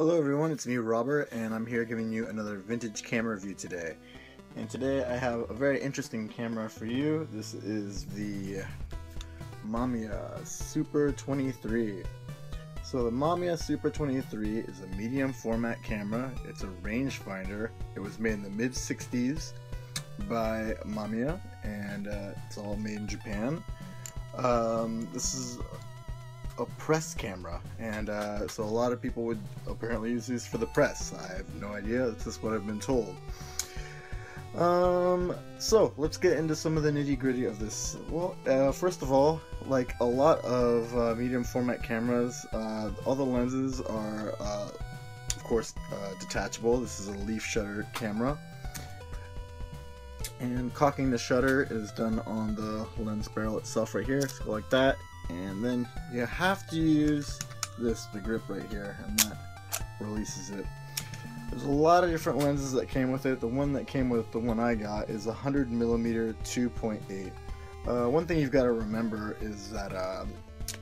Hello everyone, it's me Robert, and I'm here giving you another vintage camera review today. And today I have a very interesting camera for you. This is the Mamiya Super 23. So the Mamiya Super 23 is a medium format camera. It's a rangefinder. It was made in the mid 60s by Mamiya, and it's all made in Japan. This is a press camera, and so a lot of people would apparently use these for the press. I have no idea, that's just what I've been told. So let's get into some of the nitty-gritty of this. Well, first of all, like a lot of medium format cameras, all the lenses are of course detachable. This is a leaf shutter camera, and cocking the shutter is done on the lens barrel itself right here, so like that. And then you have to use the grip right here, and that releases it. There's a lot of different lenses that came with it. The one that came with the one I got is 100mm 2.8. One thing you've got to remember is that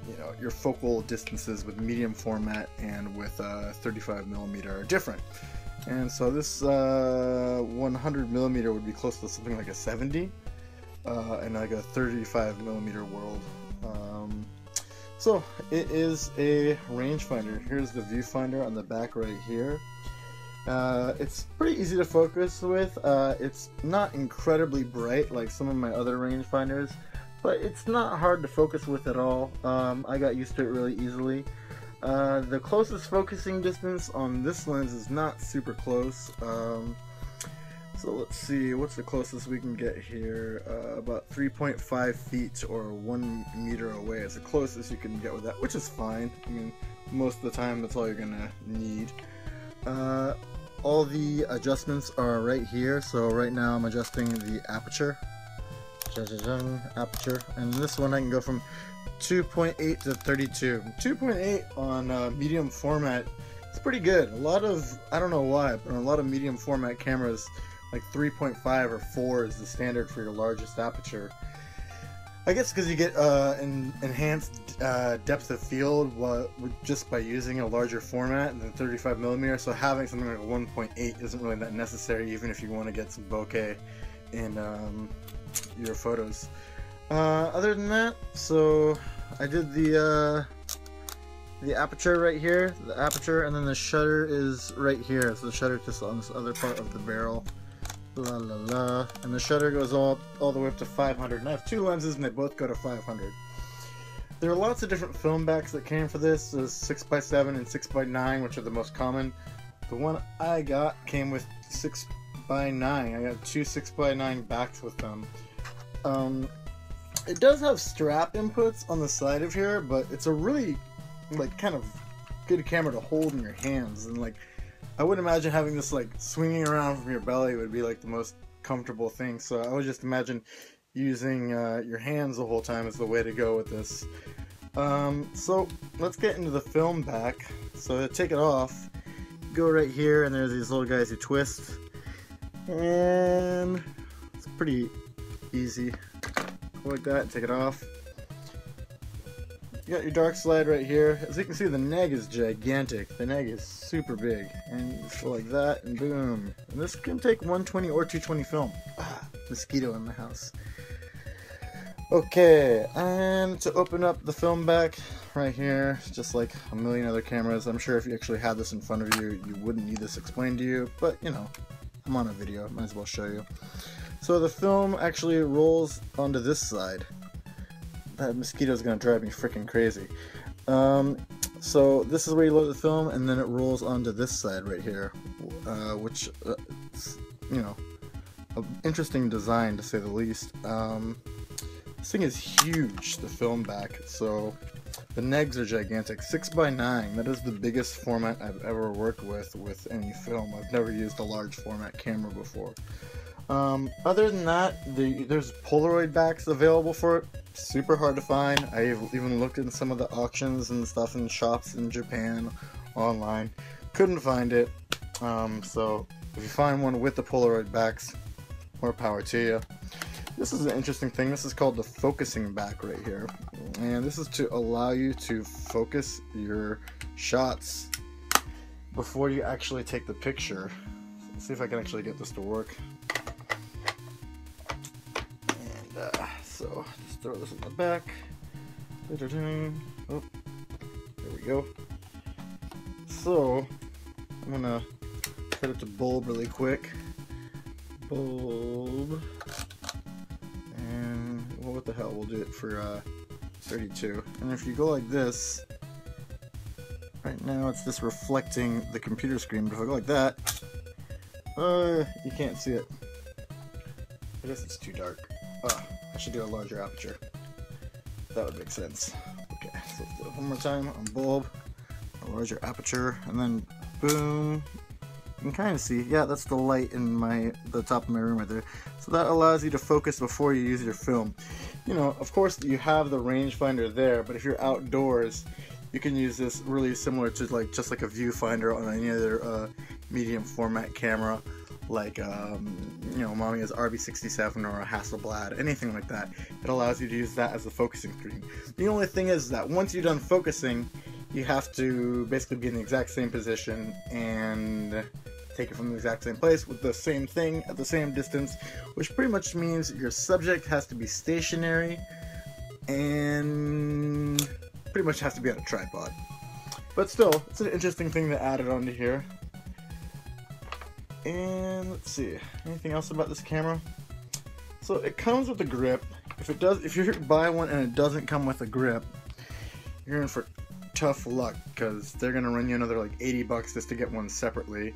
you know, your focal distances with medium format and with 35mm are different. And so this 100mm would be close to something like a 70, and like a 35mm world. So it is a rangefinder. Here's the viewfinder on the back right here. It's pretty easy to focus with. It's not incredibly bright like some of my other rangefinders, but it's not hard to focus with at all. I got used to it really easily. The closest focusing distance on this lens is not super close. So let's see, what's the closest we can get here? About 3.5 feet or 1 meter away is the closest you can get with that, which is fine. I mean, most of the time that's all you're gonna need. All the adjustments are right here. So right now I'm adjusting the aperture. Aperture, and this one I can go from 2.8 to 32. 2.8 on medium format, it's pretty good. A lot of, I don't know why, but a lot of medium format cameras, like 3.5 or 4 is the standard for your largest aperture. I guess because you get enhanced depth of field just by using a larger format than 35mm, so having something like a 1.8 isn't really that necessary, even if you want to get some bokeh in your photos. Other than that, so I did the aperture right here, the aperture, and then the shutter is right here. So the shutter just on this other part of the barrel. La la la. And the shutter goes all the way up to 500. And I have two lenses and they both go to 500. There are lots of different film backs that came for this. There's 6x7 and 6x9, which are the most common. The one I got came with 6x9. I got two 6x9 backs with them. It does have strap inputs on the side of here, but it's a really like kind of good camera to hold in your hands, and like I would imagine having this like swinging around from your belly would be like the most comfortable thing. So I would just imagine using your hands the whole time is the way to go with this. So let's get into the film back. So to take it off, go right here, and there's these little guys you twist, and it's pretty easy. Go like that and take it off. You got your dark slide right here. As you can see, the neg is gigantic. The neg is super big. And you just go like that, and boom. And this can take 120 or 220 film. Ah, mosquito in the house. Okay, and to open up the film back, right here, just like a million other cameras. I'm sure if you actually had this in front of you, you wouldn't need this explained to you. But, you know, I'm on a video. Might as well show you. So the film actually rolls onto this side. That mosquito is going to drive me freaking crazy. So this is where you load the film, and then it rolls onto this side right here, which, you know, an interesting design to say the least. This thing is huge, the film back, so the negs are gigantic. 6x9, that is the biggest format I've ever worked with any film. I've never used a large format camera before. Other than that, there's Polaroid backs available for it. Super hard to find. I've even looked in some of the auctions and stuff in shops in Japan online. Couldn't find it. So if you find one with the Polaroid backs, more power to you. This is an interesting thing. This is called the focusing back right here. And this is to allow you to focus your shots before you actually take the picture. Let's see if I can actually get this to work. And so just throw this in the back. Oh, there we go. So I'm gonna set it to bulb really quick. Bulb. And well, what the hell, we'll do it for 32. And if you go like this, right now it's just reflecting the computer screen, but if I go like that, you can't see it. I guess it's too dark. I should do a larger aperture. That would make sense. Okay, so let's do it one more time on bulb, a larger aperture, and then boom. You can kind of see, yeah, that's the light in the top of my room right there. So that allows you to focus before you use your film. You know, of course you have the rangefinder there, but if you're outdoors, you can use this really similar to just like a viewfinder on any other medium format camera, like you know, Mamiya's RB67 or a Hasselblad, anything like that. It allows you to use that as the focusing screen. The only thing is that once you're done focusing, you have to basically be in the exact same position and take it from the exact same place with the same thing at the same distance, which pretty much means your subject has to be stationary and pretty much has to be on a tripod. But still, it's an interesting thing to add it onto here. And let's see, anything else about this camera? So it comes with a grip. If you buy one and it doesn't come with a grip, you're in for tough luck, because they're gonna run you another like 80 bucks just to get one separately.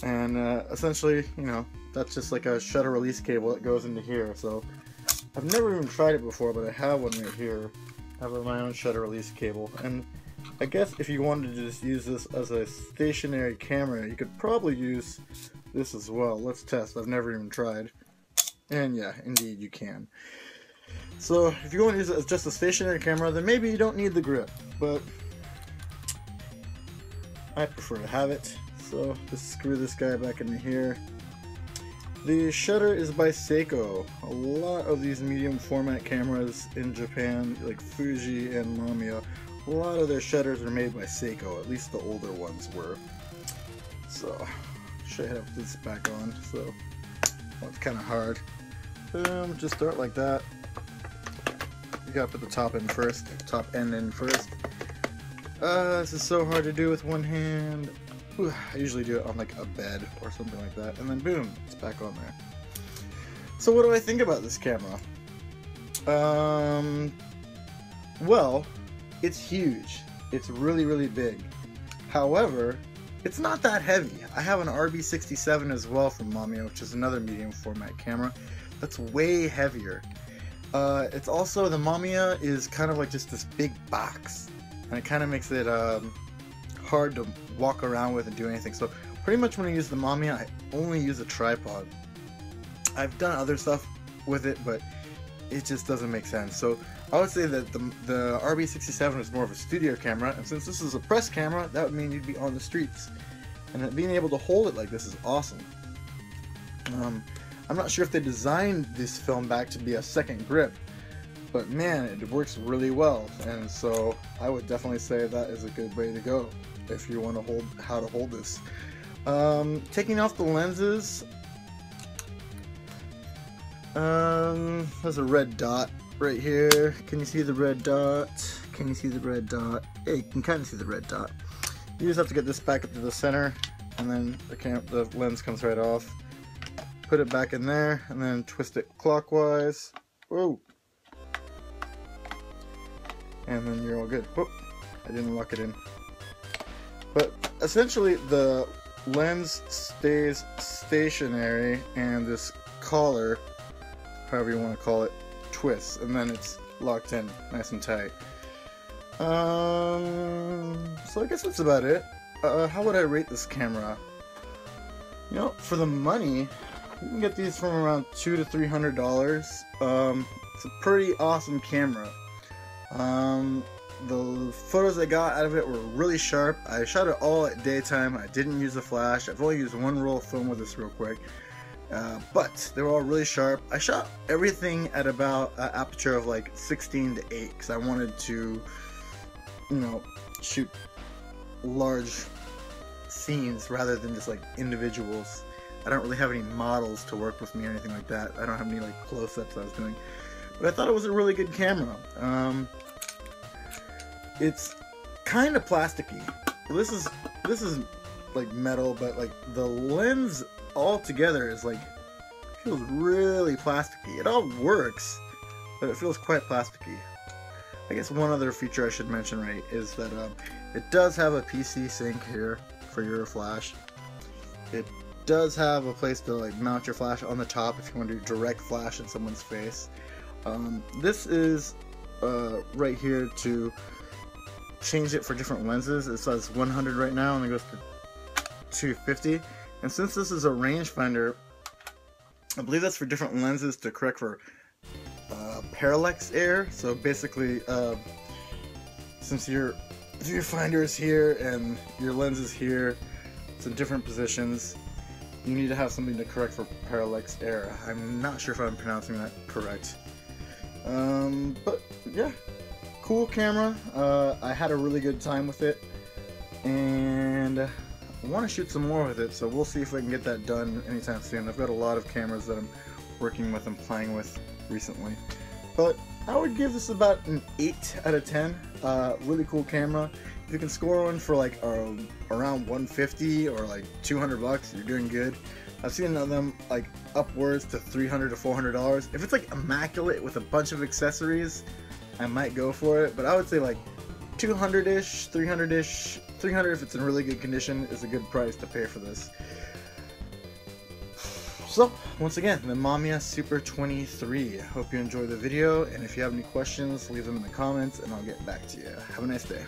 And essentially, you know, that's just like a shutter release cable that goes into here. So I've never even tried it before, but I have one right here. I have my own shutter release cable, and I guess if you wanted to just use this as a stationary camera, you could probably use this as well. Let's test. I've never even tried. And yeah, indeed you can. So if you want to use it as just a stationary camera, then maybe you don't need the grip, but I prefer to have it. So just screw this guy back into here. The shutter is by Seiko. A lot of these medium format cameras in Japan, like Fuji and Mamiya, a lot of their shutters are made by Seiko, at least the older ones were. So, should I have this back on? So, well, it's kind of hard. Just start like that. You gotta put the top end in first. This is so hard to do with one hand. I usually do it on like a bed or something like that, and then boom, it's back on there. So what do I think about this camera? Well, it's huge. It's really, really big. However, it's not that heavy. I have an RB67 as well from Mamiya, which is another medium format camera that's way heavier. It's also, the Mamiya is kind of like just this big box, and it kind of makes it hard to walk around with and do anything. So pretty much when I use the Mamiya, I only use a tripod. I've done other stuff with it, but it just doesn't make sense. So I would say that the RB67 is more of a studio camera, and since this is a press camera, that would mean you'd be on the streets. And being able to hold it like this is awesome. I'm not sure if they designed this film back to be a second grip, but man, it works really well, and so I would definitely say that is a good way to go if you want to hold how to hold this. Taking off the lenses, there's a red dot right here. Can you see the red dot? Can you see the red dot? Yeah, you can kind of see the red dot. You just have to get this back up to the center, and then the lens comes right off. Put it back in there, and then twist it clockwise. Whoa! And then you're all good. Whoop! I didn't lock it in. But essentially, the lens stays stationary, and this collar, however you want to call it, twists, and then it's locked in nice and tight. So I guess that's about it. How would I rate this camera? You know, for the money, you can get these from around $200 to $300. It's a pretty awesome camera. The photos I got out of it were really sharp. I shot it all at daytime. I didn't use a flash. I've only used one roll of film with this real quick. But they were all really sharp. I shot everything at about an aperture of like 16 to 8 because I wanted to, you know, shoot large scenes rather than just like individuals. I don't really have any models to work with me or anything like that. I don't have any like close-ups I was doing. But I thought it was a really good camera. It's kind of plasticky. This is like metal, but like the lens altogether is like, feels really plasticky. It all works, but it feels quite plasticky. I guess one other feature I should mention, right, is that it does have a PC sync here for your flash. It does have a place to like mount your flash on the top if you want to do direct flash in someone's face. This is right here to change it for different lenses. It says 100 right now and it goes to 250. And since this is a rangefinder, I believe that's for different lenses to correct for parallax error. So basically, since your viewfinder is here and your lens is here, it's in different positions, you need to have something to correct for parallax error. I'm not sure if I'm pronouncing that correct. But yeah, cool camera. I had a really good time with it, and I want to shoot some more with it, so we'll see if I can get that done anytime soon. I've got a lot of cameras that I'm working with and playing with recently. But I would give this about an 8 out of 10. Really cool camera. If you can score one for like around 150 or like 200 bucks, you're doing good. I've seen them like upwards to $300 to $400. If it's like immaculate with a bunch of accessories, I might go for it, but I would say like 200-ish, 300-ish, 300 if it's in really good condition is a good price to pay for this. So, once again, the Mamiya Super 23. I hope you enjoyed the video, and if you have any questions, leave them in the comments and I'll get back to you. Have a nice day.